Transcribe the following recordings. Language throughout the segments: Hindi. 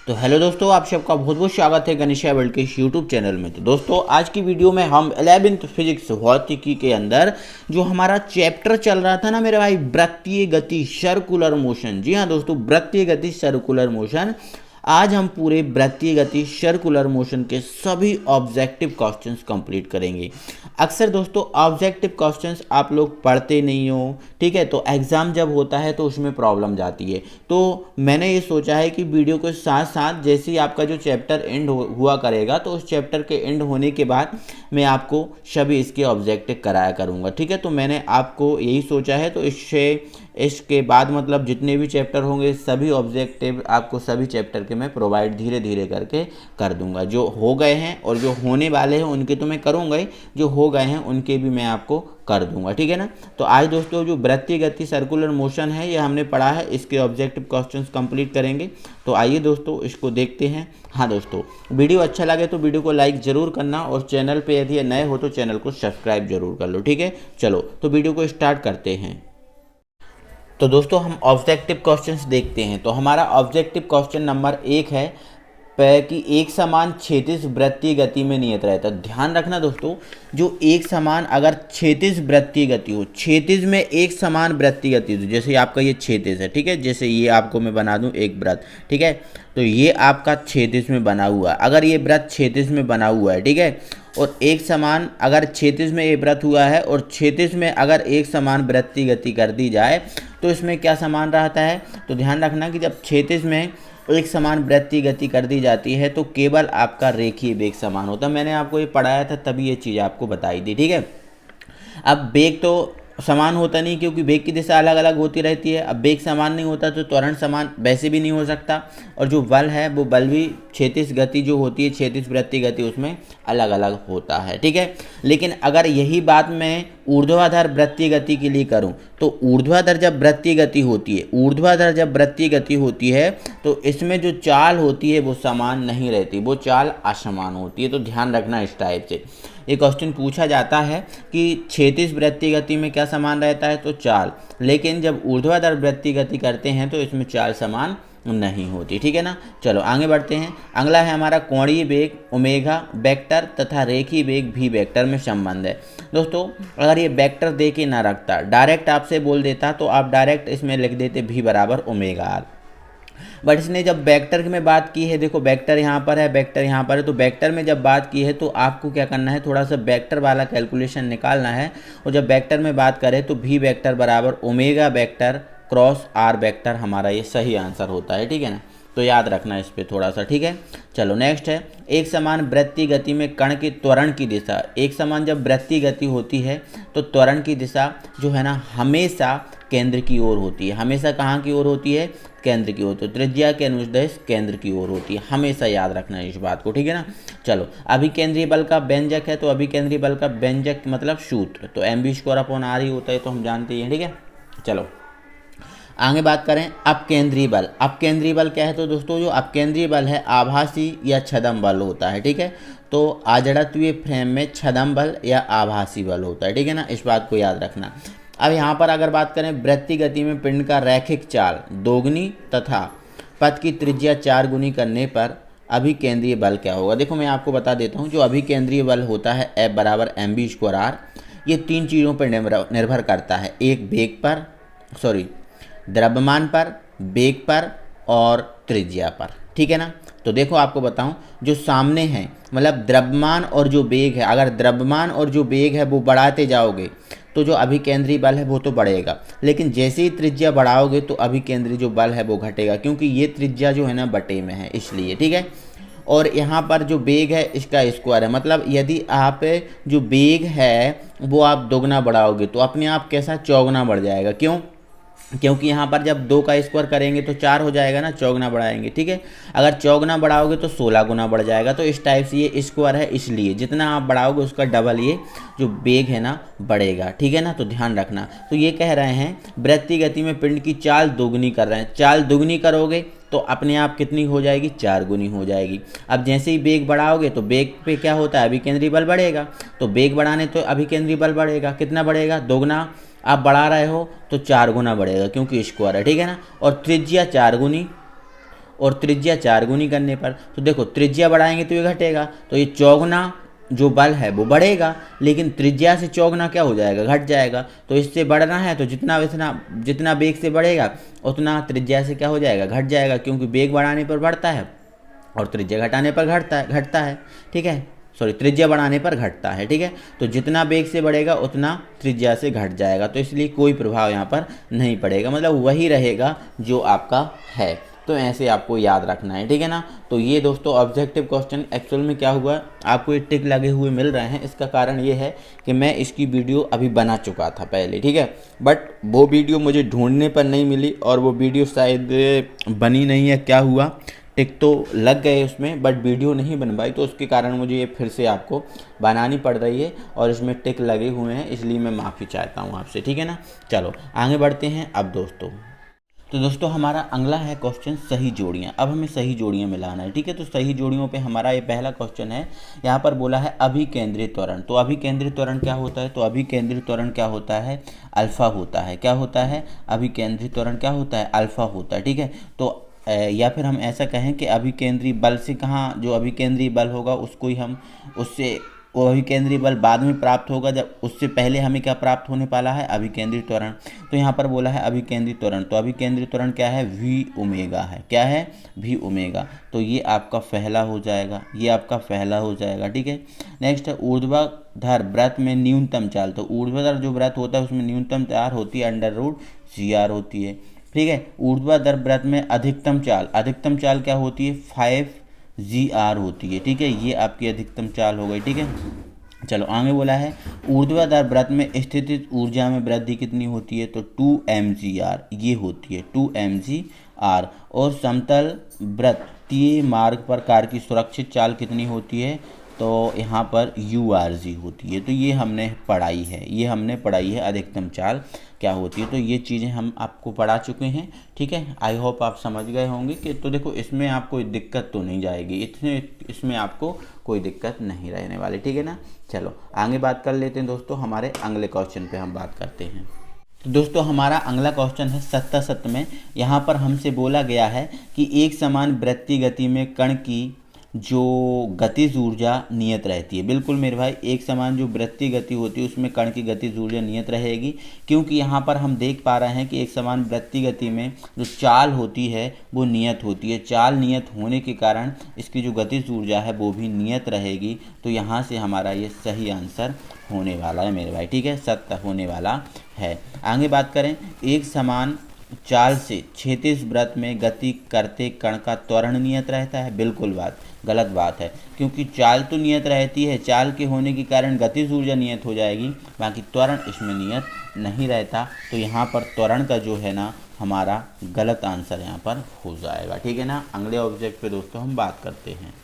तो हेलो दोस्तों, आप सबका बहुत बहुत स्वागत है गणेशा वर्ल्ड के इस यूट्यूब चैनल में। तो दोस्तों, आज की वीडियो में हम 11th फिजिक्स भौतिकी के अंदर जो हमारा चैप्टर चल रहा था ना मेरे भाई, वृत्तीय गति सर्कुलर मोशन। जी हाँ दोस्तों, वृत्तीय गति सर्कुलर मोशन। आज हम पूरे वृत्तीय गति सर्कुलर मोशन के सभी ऑब्जेक्टिव क्वेश्चंस कंप्लीट करेंगे। अक्सर दोस्तों ऑब्जेक्टिव क्वेश्चंस आप लोग पढ़ते नहीं हो, ठीक है, तो एग्ज़ाम जब होता है तो उसमें प्रॉब्लम जाती है। तो मैंने ये सोचा है कि वीडियो के साथ साथ जैसे ही आपका जो चैप्टर एंड हुआ करेगा तो उस चैप्टर के एंड होने के बाद मैं आपको सभी इसके ऑब्जेक्टिव कराया करूँगा, ठीक है। तो मैंने आपको यही सोचा है, तो इसके बाद मतलब जितने भी चैप्टर होंगे सभी ऑब्जेक्टिव आपको सभी चैप्टर के मैं प्रोवाइड धीरे धीरे करके कर दूंगा। जो हो गए हैं और जो होने वाले हैं उनके तो मैं करूंगा ही, जो हो गए हैं उनके भी मैं आपको कर दूंगा, ठीक है ना। तो आज दोस्तों जो वृत्तीय गति सर्कुलर मोशन है ये हमने पढ़ा है, इसके ऑब्जेक्टिव क्वेश्चंस कंप्लीट करेंगे। तो आइए दोस्तों इसको देखते हैं। हाँ दोस्तों, वीडियो अच्छा लगे तो वीडियो को लाइक ज़रूर करना और चैनल पे यदि नए हो तो चैनल को सब्सक्राइब जरूर कर लो, ठीक है। चलो तो वीडियो को स्टार्ट करते हैं। तो दोस्तों हम ऑब्जेक्टिव क्वेश्चंस देखते हैं। तो हमारा ऑब्जेक्टिव क्वेश्चन नंबर 1 है कि एक समान क्षैतिज वृत्तीय गति में नियत रहता है। ध्यान रखना दोस्तों, जो एक समान अगर क्षैतिज वृत्तीय गति हो, क्षैतिज में एक समान वृत्तीय गति हो, जैसे आपका ये क्षैतिज है, ठीक है, जैसे ये आपको मैं बना दूं एक वृत्त, ठीक है, तो ये आपका क्षैतिज में बना हुआ है। अगर ये वृत्त क्षैतिज में बना हुआ है, ठीक है, और एक समान अगर क्षैतिज में ये वृत्त हुआ है और क्षैतिज में अगर एक समान वृत्तीय गति कर दी जाए तो इसमें क्या समान रहता है। तो ध्यान रखना कि जब क्षैतिज में एक समान वृत्तीय गति कर दी जाती है तो केवल आपका रेखीय वेग समान होता है। मैंने आपको ये पढ़ाया था तभी ये चीज़ आपको बताई थी, ठीक है। अब वेग तो समान होता नहीं क्योंकि वेग की दिशा अलग अलग होती रहती है। अब वेग समान नहीं होता तो त्वरण समान वैसे भी नहीं हो सकता, और जो बल है वो बल भी क्षैतिज गति जो होती है, क्षैतिज वृत्तीय गति, उसमें अलग अलग होता है, ठीक है। लेकिन अगर यही बात मैं ऊर्ध्वाधर वृत्तीय गति के लिए करूं तो ऊर्ध्वाधर जब वृत्तीय गति होती है, ऊर्ध्वाधर जब वृत्तीय गति होती है तो इसमें जो चाल होती है वो समान नहीं रहती, वो चाल असमान होती है। तो ध्यान रखना इस टाइप से ये क्वेश्चन पूछा जाता है कि क्षैतिज वृत्तीय गति में क्या समान रहता है, तो चाल, लेकिन जब ऊर्ध्वाधर वृत्तीय गति करते हैं तो इसमें चाल समान नहीं होती, ठीक है ना। चलो आगे बढ़ते हैं। अगला है हमारा कोणीय वेग ओमेगा वेक्टर तथा रेखीय वेग भी वेक्टर में संबंध है। दोस्तों अगर ये वेक्टर दे के ना रखता, डायरेक्ट आपसे बोल देता तो आप डायरेक्ट इसमें लिख देते भी बराबर ओमेगा आर, बट इसने जब वेक्टर में बात की है, देखो वेक्टर यहाँ पर है, वेक्टर यहाँ पर है, तो वेक्टर में जब बात की है तो आपको क्या करना है, थोड़ा सा वेक्टर वाला कैलकुलेशन निकालना है। और जब वेक्टर में बात करें तो भी वेक्टर बराबर omega vector cross r vector, हमारा ये सही आंसर होता है, ठीक है ना। तो याद रखना इस पर थोड़ा सा, ठीक है। चलो नेक्स्ट है, एक समान वृत्तीय गति में कण की त्वरण की दिशा। एक समान जब वृत्तीय गति होती है तो त्वरण की दिशा जो है ना हमेशा केंद्र की ओर होती है। हमेशा कहाँ की ओर होती है, केंद्र की ओर। तो त्रिज्या के अनुदिश केंद्र की ओर होती है, हमेशा याद रखना है इस बात को, ठीक है ना। चलो अभिकेंद्रीय बल का व्यंजक है, तो अभिकेंद्रीय बल का व्यंजक मतलब सूत्र तो mv²/r ही होता है, तो हम जानते हैं, ठीक है। चलो आगे बात करें अपकेंद्रीय बल। अपकेंद्रीय बल क्या है, तो दोस्तों जो अपकेंद्रीय बल है आभासी या छदम बल होता है, ठीक है। तो अजड़त्वीय फ्रेम में छदम बल या आभासी बल होता है, ठीक है ना, इस बात को याद रखना। अब यहाँ पर अगर बात करें वृत्तीय गति में पिंड का रैखिक चाल दोगुनी तथा पथ की त्रिज्या 4 गुनी करने पर अभिकेंद्रीय बल क्या होगा। देखो मैं आपको बता देता हूँ, जो अभिकेंद्रीय बल होता है F बराबर mv²r, ये 3 चीज़ों पर निर्भर करता है। एक वेग पर, द्रव्यमान पर, वेग पर और त्रिज्या पर, ठीक है ना। तो देखो आपको बताऊं, जो सामने है मतलब द्रव्यमान और जो वेग है, अगर द्रव्यमान और जो वेग है वो बढ़ाते जाओगे तो जो अभिकेंद्रीय बल है वो तो बढ़ेगा, लेकिन जैसे ही त्रिज्या बढ़ाओगे तो अभिकेंद्रीय जो बल है वो घटेगा, क्योंकि ये त्रिज्या जो है ना बटे में है इसलिए, ठीक है। और यहाँ पर जो वेग है इसका स्क्वायर है, मतलब यदि आप जो वेग है वो आप दोगुना बढ़ाओगे तो अपने आप कैसा चौगुना बढ़ जाएगा। क्यों, क्योंकि यहाँ पर जब 2 का स्क्वायर करेंगे तो 4 हो जाएगा ना, चौगुना बढ़ाएंगे, ठीक है। अगर चौगुना बढ़ाओगे तो 16 गुना बढ़ जाएगा। तो इस टाइप से ये स्क्वायर है, इसलिए जितना आप बढ़ाओगे उसका डबल ये जो वेग है ना बढ़ेगा, ठीक है ना। तो ध्यान रखना। तो ये कह रहे हैं वृत्तीय गति में पिंड की चाल दोगुनी कर रहे हैं, चाल दोगुनी करोगे तो अपने आप कितनी हो जाएगी, 4 गुनी हो जाएगी। अब जैसे ही वेग बढ़ाओगे तो वेग पे क्या होता है, अभिकेंद्रीय बल बढ़ेगा, तो वेग बढ़ाने तो अभिकेंद्रीय बल बढ़ेगा, कितना बढ़ेगा, दोगुना। आप बढ़ा रहे हो तो 4 गुना बढ़ेगा क्योंकि स्क्वायर है, ठीक है ना। और त्रिज्या 4 गुनी और त्रिज्या 4 गुनी करने पर। तो देखो त्रिज्या बढ़ाएंगे तो ये घटेगा, तो ये चौगुना जो बल है वो बढ़ेगा, लेकिन त्रिज्या से चौगुना क्या हो जाएगा, घट जाएगा। तो इससे बढ़ना है तो जितना वेग से बढ़ेगा उतना त्रिज्या से क्या हो जाएगा, घट जाएगा, क्योंकि वेग बढ़ाने पर बढ़ता है और त्रिज्या घटाने पर घटता है। ठीक है, सॉरी, त्रिज्या बढ़ाने पर घटता है। ठीक है, तो जितना वेग से बढ़ेगा उतना त्रिज्या से घट जाएगा, तो इसलिए कोई प्रभाव यहाँ पर नहीं पड़ेगा, मतलब वही रहेगा जो आपका है। तो ऐसे आपको याद रखना है। ठीक है ना। तो ये दोस्तों ऑब्जेक्टिव क्वेश्चन एक्चुअल में क्या हुआ, आपको ये टिक लगे हुए मिल रहे हैं, इसका कारण ये है कि मैं इसकी वीडियो अभी बना चुका था पहले। ठीक है, बट वो वीडियो मुझे ढूंढने पर नहीं मिली और वो वीडियो शायद बनी नहीं है, क्या हुआ, टिक तो लग गए उसमें बट वीडियो नहीं बन पाई, तो उसके कारण मुझे ये फिर से आपको बनानी पड़ रही है और इसमें टिक लगे हुए हैं, इसलिए मैं माफ़ी चाहता हूँ आपसे। ठीक है ना। चलो आगे बढ़ते हैं अब दोस्तों। तो दोस्तों हमारा अगला है क्वेश्चन सही जोड़ियाँ। अब हमें सही जोड़ियाँ मिलाना है। ठीक है, तो सही जोड़ियों पे हमारा ये पहला क्वेश्चन है। यहाँ पर बोला है अभिकेंद्रित त्वरण। तो अभिकेंद्रित त्वरण क्या होता है, तो अभिकेंद्रित त्वरण क्या होता है, अल्फा होता है। क्या होता है, अभिकेंद्रित त्वरण क्या होता है, अल्फा होता है। ठीक है, तो या फिर हम ऐसा कहें कि अभिकेंद्री बल से कहाँ, जो अभिकेंद्री बल होगा उसको ही हम उससे, वो अभिकेंद्री बल बाद में प्राप्त होगा, जब उससे पहले हमें क्या प्राप्त होने वाला है, अभिकेंद्रित त्वरण। तो यहाँ पर बोला है अभिकेंद्रित त्वरण, तो अभिकेंद्रित त्वरण क्या है, वी ओमेगा है। क्या है, वी ओमेगा। तो ये आपका पहला हो जाएगा, ये आपका पहला हो जाएगा। ठीक है, नेक्स्ट है ऊर्ध्वाधर वृत्त में न्यूनतम चाल। तो ऊर्ध्वाधर जो वृत्त होता है उसमें न्यूनतम चाल होती है √CR होती है। ठीक है, ऊर्ध्वाधर वृत्त में अधिकतम चाल, अधिकतम चाल क्या होती है, 5GR होती है। ठीक है, ये आपकी अधिकतम चाल हो गई। ठीक है, चलो आगे बोला है ऊर्ध्वाधर वृत्त में स्थितिज ऊर्जा में वृद्धि कितनी होती है, तो 2mgr ये होती है, 2mgr। और समतल वृत्तीय मार्ग पर कार की सुरक्षित चाल कितनी होती है, तो यहाँ पर URG होती है। तो ये हमने पढ़ाई है, ये हमने पढ़ाई है अधिकतम चाल क्या होती है। तो ये चीज़ें हम आपको पढ़ा चुके हैं। ठीक है, आई होप आप समझ गए होंगे कि, तो देखो इसमें आपको कोई दिक्कत तो नहीं जाएगी, इसमें आपको कोई दिक्कत नहीं रहने वाली। ठीक है ना। चलो आगे बात कर लेते हैं दोस्तों, हमारे अगले क्वेश्चन पे हम बात करते हैं। तो दोस्तों हमारा अगला क्वेश्चन है 77 में। यहाँ पर हमसे बोला गया है कि एक समान वृत्तीय गति में कण की जो गतिज ऊर्जा नियत रहती है। बिल्कुल मेरे भाई, एक समान जो वृत्तीय गति होती है उसमें कण की गतिज ऊर्जा नियत रहेगी, क्योंकि यहाँ पर हम देख पा रहे हैं कि एक समान वृत्तीय गति में जो चाल होती है वो नियत होती है। चाल नियत होने के कारण इसकी जो गतिज ऊर्जा है वो भी नियत रहेगी। तो यहाँ से हमारा ये सही आंसर होने वाला है मेरे भाई। ठीक है, सत्य होने वाला है। आगे बात करें, एक समान चाल से क्षैतिज वृत्त में गति करते कण का त्वरण नियत रहता है। बिल्कुल गलत बात है, क्योंकि चाल तो नियत रहती है, चाल के होने के कारण गतिज ऊर्जा नियत हो जाएगी, बाकी त्वरण इसमें नियत नहीं रहता। तो यहाँ पर त्वरण का जो है ना हमारा गलत आंसर यहाँ पर हो जाएगा। ठीक है ना। अगले ऑब्जेक्ट पे दोस्तों हम बात करते हैं।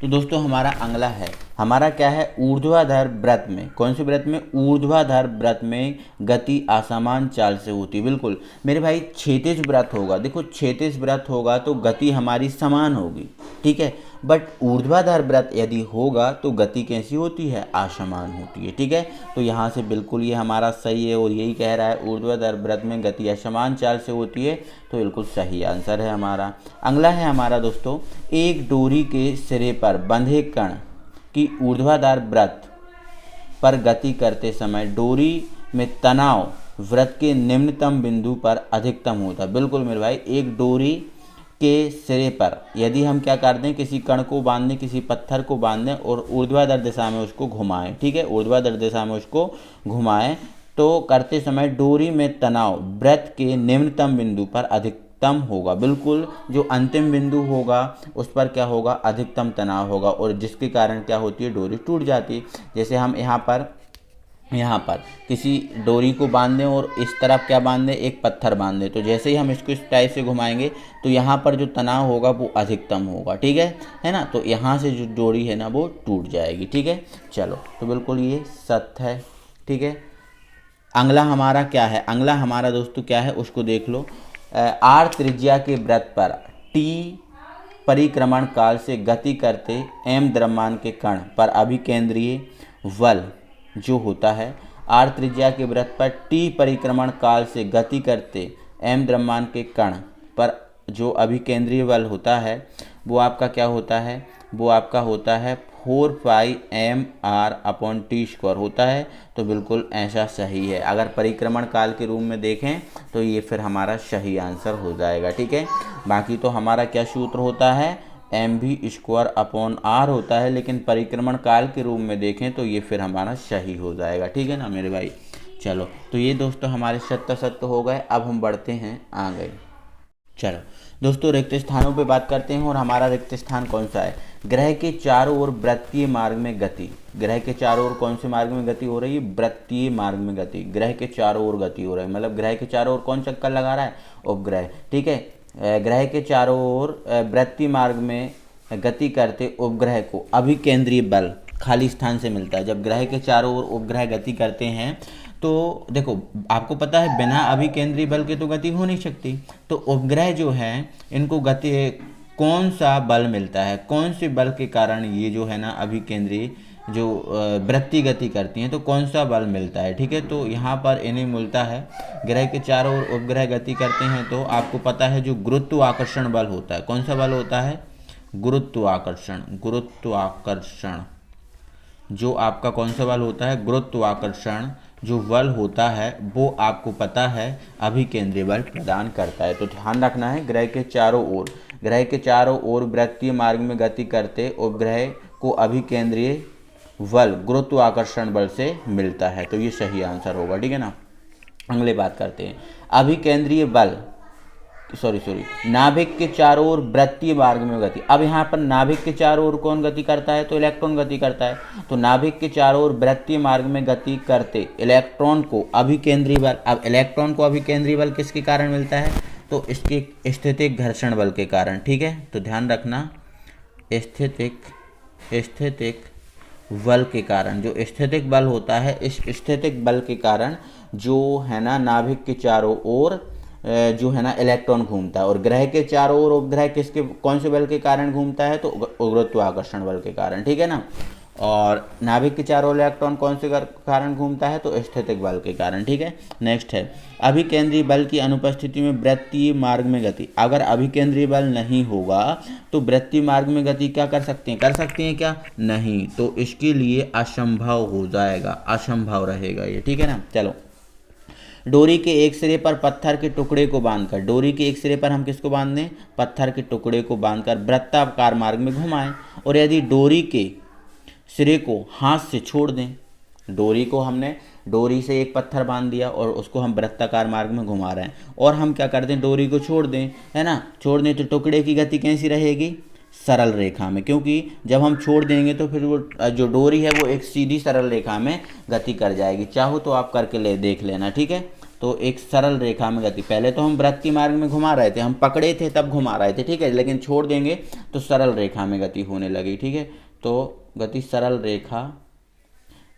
तो दोस्तों हमारा अगला है, हमारा क्या है, ऊर्ध्वाधर वृत्त में, कौन से वृत्त में, ऊर्ध्वाधर वृत्त में गति असमान चाल से होती है। बिल्कुल मेरे भाई, क्षैतिज वृत्त होगा, देखो क्षैतिज वृत्त होगा तो गति हमारी समान होगी। ठीक है, बट ऊर्ध्वाधर वृत्त यदि होगा तो गति कैसी होती है, असमान होती है। ठीक है, तो यहाँ से बिल्कुल ये हमारा सही है और यही कह रहा है ऊर्ध्वाधर वृत्त में गति असमान चाल से होती है, तो बिल्कुल सही आंसर है हमारा। अगला है हमारा दोस्तों, एक डोरी के सिरे पर बंधे कण की ऊर्ध्वाधर वृत्त पर गति करते समय डोरी में तनाव वृत्त के निम्नतम बिंदु पर अधिकतम होता है। बिल्कुल मेरे भाई, एक डोरी के सिरे पर यदि हम क्या कर दें, किसी कण को बांध दें, किसी पत्थर को बांध दें और ऊर्ध्वाधर दिशा में उसको घुमाएं। ठीक है, ऊर्ध्वाधर दिशा में उसको घुमाएं, तो करते समय डोरी में तनाव वृत्त के निम्नतम बिंदु पर अधिकतम होगा। बिल्कुल, जो अंतिम बिंदु होगा उस पर क्या होगा, अधिकतम तनाव होगा, और जिसके कारण क्या होती है, डोरी टूट जाती है। जैसे हम यहाँ पर किसी डोरी को बांध दें और इस तरफ क्या बांध दें, एक पत्थर बांध दें, तो जैसे ही हम इसको इस टाइप से घुमाएंगे तो यहाँ पर जो तनाव होगा वो अधिकतम होगा। ठीक है ना। तो यहाँ से जो डोरी है ना वो टूट जाएगी। ठीक है, चलो तो बिल्कुल ये सत्य है। ठीक है, अगला हमारा क्या है, अगला हमारा दोस्तों क्या है उसको देख लो। R त्रिज्या के वृत्त पर T परिक्रमण काल से गति करते m द्रव्यमान के कण पर अभिकेंद्रीय बल जो होता है, R त्रिज्या के वृत्त पर T परिक्रमण काल से गति करते m द्रव्यमान के कण पर जो अभिकेंद्रीय बल होता है वो आपका क्या होता है, वो आपका होता है 4πmr/t² होता है। तो बिल्कुल ऐसा सही है। अगर परिक्रमण काल के रूप में देखें तो ये फिर हमारा सही आंसर हो जाएगा, ठीक है। बाकी तो हमारा क्या सूत्र होता है, mv² होता है, लेकिन परिक्रमण काल के रूप में देखें तो ये फिर हमारा सही हो जाएगा, ठीक है ना मेरे भाई। चलो तो ये दोस्तों हमारे सत्य हो गए। अब हम बढ़ते हैं आगे। चलो दोस्तों रिक्त स्थानों पे बात करते हैं। और हमारा रिक्त स्थान कौन सा है, ग्रह के चारों ओर वृत्तीय मार्ग में गति। ग्रह के चारों ओर कौन से मार्ग में गति हो रही है, वृत्तीय मार्ग में गति। ग्रह के चारों ओर गति हो रहा है, मतलब ग्रह के चारों ओर कौन चक्कर लगा रहा है, उपग्रह, ठीक है। ग्रह के चारों ओर वृत्तीय मार्ग में गति करते उपग्रह को अभिकेंद्रीय बल खाली स्थान से मिलता है। जब ग्रह के चारों ओर उपग्रह गति करते हैं तो देखो आपको पता है बिना अभिकेंद्रीय बल के तो गति हो नहीं सकती। तो उपग्रह जो है इनको गति कौन सा बल मिलता है, कौन से बल के कारण ये जो है ना अभिकेंद्रीय जो वृत्तीय गति करती हैं, तो कौन सा बल मिलता है, ठीक है। तो यहाँ पर इन्हें मिलता है, ग्रह के चारों ओर उपग्रह गति करते हैं तो आपको पता है जो गुरुत्वाकर्षण बल होता है, कौन सा बल होता है, गुरुत्वाकर्षण। गुरुत्वाकर्षण जो आपका कौन सा बल होता है, गुरुत्वाकर्षण जो बल होता है वो आपको पता है अभिकेंद्रीय बल प्रदान करता है। तो ध्यान रखना है, ग्रह के चारों ओर वृत्तीय मार्ग में गति करते उपग्रह को अभिकेंद्रीय बल गुरुत्वाकर्षण बल से मिलता है। तो ये सही आंसर होगा, ठीक है ना। अगले बात करते हैं, अभिकेंद्रीय बल नाभिक के चारों ओर वृत्तीय मार्ग में गति। अब यहाँ पर नाभिक के चारों ओर कौन गति करता है, तो इलेक्ट्रॉन गति करता है। तो नाभिक के चारों ओर वृत्तीय मार्ग में गति करते इलेक्ट्रॉन को अभिकेंद्रीय बल। अब इलेक्ट्रॉन को अभिकेंद्रीय बल किसके कारण मिलता है, तो इसके स्थितिक घर्षण बल के कारण, ठीक है। तो ध्यान रखना, स्थितिक बल के कारण, जो स्थितिक बल होता है इस स्थितिक बल के कारण जो है ना नाभिक के चारों ओर जो है ना इलेक्ट्रॉन घूमता है। और ग्रह के चारों ओर उपग्रह किसके कौन से बल के कारण घूमता है, तो गुरुत्वाकर्षण बल के कारण, ठीक है ना। और नाभिक के चारों इलेक्ट्रॉन कौन से कारण घूमता है, तो स्थितिक बल के कारण, ठीक है। नेक्स्ट है, अभिकेंद्रीय बल की अनुपस्थिति में वृत्तीय मार्ग में गति। अगर अभिकेंद्रीय बल नहीं होगा तो वृत्तीय मार्ग में गति क्या कर सकते हैं क्या, नहीं। तो इसके लिए असंभव हो जाएगा, असंभव रहेगा ये, ठीक है ना। चलो, डोरी के एक सिरे पर पत्थर के टुकड़े को बांधकर, डोरी के एक सिरे पर हम किसको बांध दें, पत्थर के टुकड़े को बांधकर वृत्ताकार मार्ग में घुमाएं। और यदि डोरी के सिरे को हाथ से छोड़ दें, डोरी से एक पत्थर बांध दिया और उसको हम वृत्ताकार मार्ग में घुमा रहे हैं, और हम क्या कर दें, डोरी को छोड़ दें, है ना, छोड़ दें, तो टुकड़े की गति कैसी रहेगी, सरल रेखा में। क्योंकि जब हम छोड़ देंगे तो फिर वो जो डोरी है वो एक सीधी सरल रेखा में गति कर जाएगी। चाहो तो आप करके देख लेना, ठीक है। तो एक सरल रेखा में गति, पहले तो हम वृत्तीय मार्ग में घुमा रहे थे, हम पकड़े थे तब घुमा रहे थे, ठीक है, लेकिन छोड़ देंगे तो सरल रेखा में गति होने लगी, ठीक है। तो गति सरल रेखा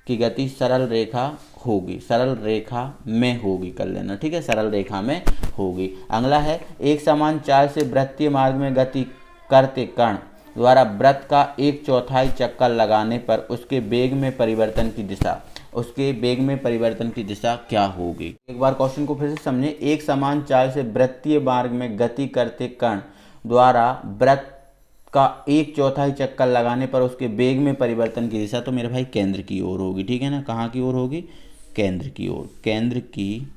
की गति सरल रेखा होगी, सरल रेखा में होगी, कर लेना, ठीक है, सरल रेखा में होगी। अगला है, एक समान चाल से वृत्तीय मार्ग में गति करते कण द्वारा वृत्त का 1/4 चक्कर लगाने पर उसके वेग में परिवर्तन की दिशा क्या होगी। एक बार क्वेश्चन को फिर से समझें, एक समान चाल से वृत्तीय मार्ग में गति करते कण द्वारा वृत्त का 1/4 चक्कर लगाने पर उसके वेग में परिवर्तन की दिशा, तो मेरे भाई केंद्र की ओर होगी, ठीक है ना। कहाँ की ओर होगी, केंद्र की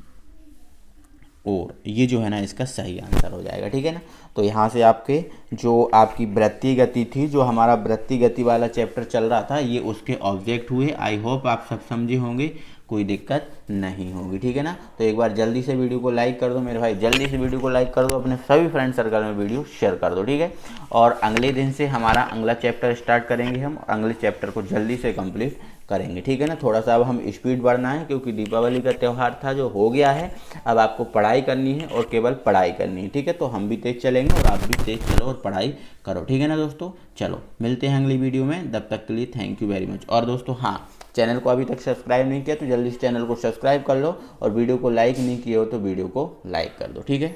ओर। ये जो है ना इसका सही आंसर हो जाएगा, ठीक है ना। तो यहाँ से आपकी वृत्तीय गति थी, जो हमारा वृत्तीय गति वाला चैप्टर चल रहा था, ये उसके ऑब्जेक्ट हुए। आई होप आप सब समझे होंगे, कोई दिक्कत नहीं होगी, ठीक है ना। तो एक बार जल्दी से वीडियो को लाइक कर दो मेरे भाई, जल्दी से वीडियो को लाइक कर दो, अपने सभी फ्रेंड सर्कल में वीडियो शेयर कर दो, ठीक है। और अगले दिन से हमारा अगला चैप्टर स्टार्ट करेंगे हम, अगले चैप्टर को जल्दी से कंप्लीट करेंगे, ठीक है ना। थोड़ा सा अब हम स्पीड बढ़ना है, क्योंकि दीपावली का त्यौहार था जो हो गया है, अब आपको पढ़ाई करनी है और केवल पढ़ाई करनी है, ठीक है। तो हम भी तेज चलेंगे और आप भी तेज चलो और पढ़ाई करो, ठीक है ना दोस्तों। चलो मिलते हैं अगली वीडियो में, तब तक के लिए थैंक यू वेरी मच। और दोस्तों हाँ, चैनल को अभी तक सब्सक्राइब नहीं किया तो जल्दी से चैनल को सब्सक्राइब कर लो, और वीडियो को लाइक नहीं किया हो तो वीडियो को लाइक कर दो, ठीक है।